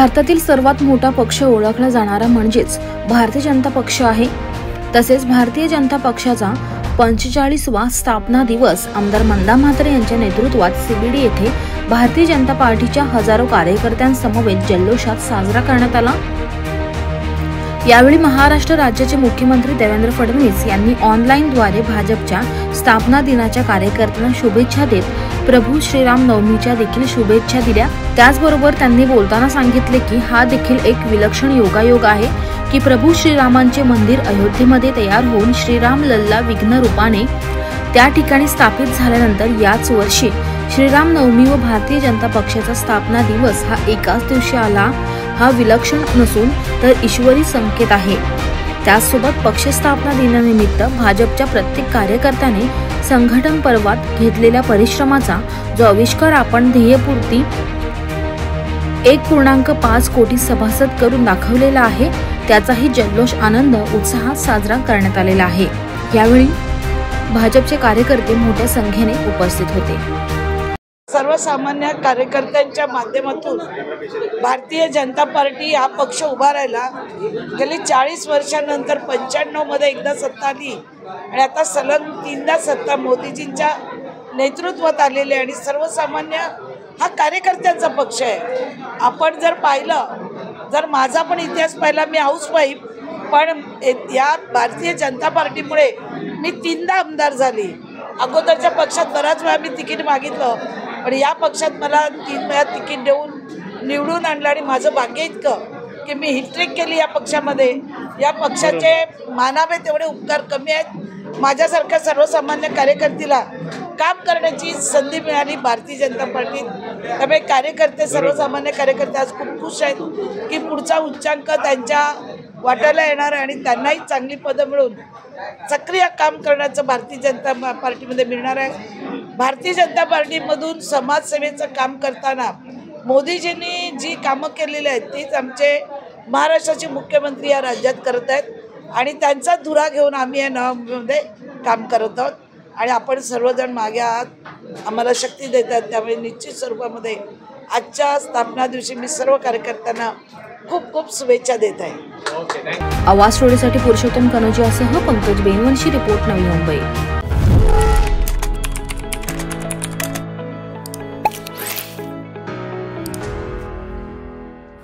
भारतातील सर्वात मोठा पक्ष ओळखला जाणारा म्हणजेच भारतीय जनता पक्ष आहे। तसेच भारतीय जनता पक्षाचा 45वा स्थापना दिवस आमदार मंदा म्हात्रे यांच्या नेतृत्वात CBD येथे भारतीय जनता पार्टीच्या हजारो कार्यकर्त्यांसमवेत जल्लोषात साजरा करण्यात आला। यावेळी महाराष्ट्र राज्याचे मुख्यमंत्री देवेंद्र फडणवीस यांनी ऑनलाईनद्वारे भाजपच्या स्थापना दिनाच्या कार्यकर्त्यांना शुभेच्छा देत प्रभू श्रीराम नवमीच्या देखील शुभेच्छा दिल्या। त्याचबरोबर त्यांनी बोलताना सांगितले की हा देखील एक विलक्षण योगायोग आहे की प्रभू श्रीरामांचे मंदिर अयोध्येमध्ये तयार होऊन श्रीराम लल्ला विघ्न रूपाने त्या ठिकाणी स्थापित झाल्यानंतर याच वर्षी श्रीराम नवमी व भारतीय जनता पक्षाचा स्थापना दिवस हा एकाच दिवशी आला। हा विलक्षण नसून तर ईश्वरी संकेत आहे। त्याचसोबत पक्ष स्थापना दिनानिमित्त भाजपच्या प्रत्येक कार्यकर्त्याने संघटन पर्वात घेतलेल्या परिश्रमाचा जो आविष्कार आपण ध्येयपूर्ती 1.5 कोटी सभासद करून दाखवलेला आहे त्याचाही जल्लोष आनंद उत्साहात साजरा करण्यात आलेला आहे। यावेळी भाजपचे कार्यकर्ते मोठ्या संख्येने उपस्थित होते। सर्वसामान्य कार्यकर्त्यांच्या माध्यमातून भारतीय जनता पार्टी हा पक्ष उभा राहिला। गेली 40 वर्षांनंतर 95 मध्ये एकदा सत्ता आली आणि आता सलग 3दा सत्ता मोदीजींच्या नेतृत्वात आलेली आणि सर्वसामान्य हा कार्यकर्त्यांचा पक्ष आहे। आपण जर पाहिलं, जर माझा पण इतिहास पाहिला, मी हाऊसवाईफ, पण या भारतीय जनता पार्टीमुळे मी 3दा आमदार झाली। अगोदरच्या पक्षात बराच वेळा मी तिकीट मागितलं, पण या पक्षात मला 3 वेळा तिकीट देऊन निवडून आणलं आणि माझं भाग्य इतकं की मी हिस्ट्री केली या पक्षामध्ये। या पक्षाचे मानावे तेवढे उपकार कमी आहेत। माझ्यासारख्या सर्वसामान्य कार्यकर्त्याला काम करण्याची संधी मिळाली भारतीय जनता पार्टीत। त्यामुळे कार्यकर्ते, सर्वसामान्य कार्यकर्ते आज खूप खुश आहेत की पुढचा उच्चांक त्यांच्या वाटायला येणार आणि त्यांनाही चांगली पदं मिळून सक्रिय काम करण्याचं भारतीय जनता पार्टीमध्ये मिळणार आहे। भारतीय जनता पार्टीमधून समाजसेवेचं काम करताना मोदीजींनी जी कामं केलेली आहेत तीच आमचे महाराष्ट्राचे मुख्यमंत्री या राज्यात करत आहेत आणि त्यांचा धुरा घेऊन आम्ही या नवमीमध्ये काम करत आहोत आणि आपण सर्वजण मागे आहात, आम्हाला शक्ती देतात। त्यामुळे निश्चित स्वरूपामध्ये आजच्या स्थापना दिवशी मी सर्व कार्यकर्त्यांना खूप खूप शुभेच्छा देत आहे। आवाज स्टोरीसाठी पुरुषोत्तम कनोजियासह पंकज बेनवंशी, रिपोर्ट नवी मुंबई।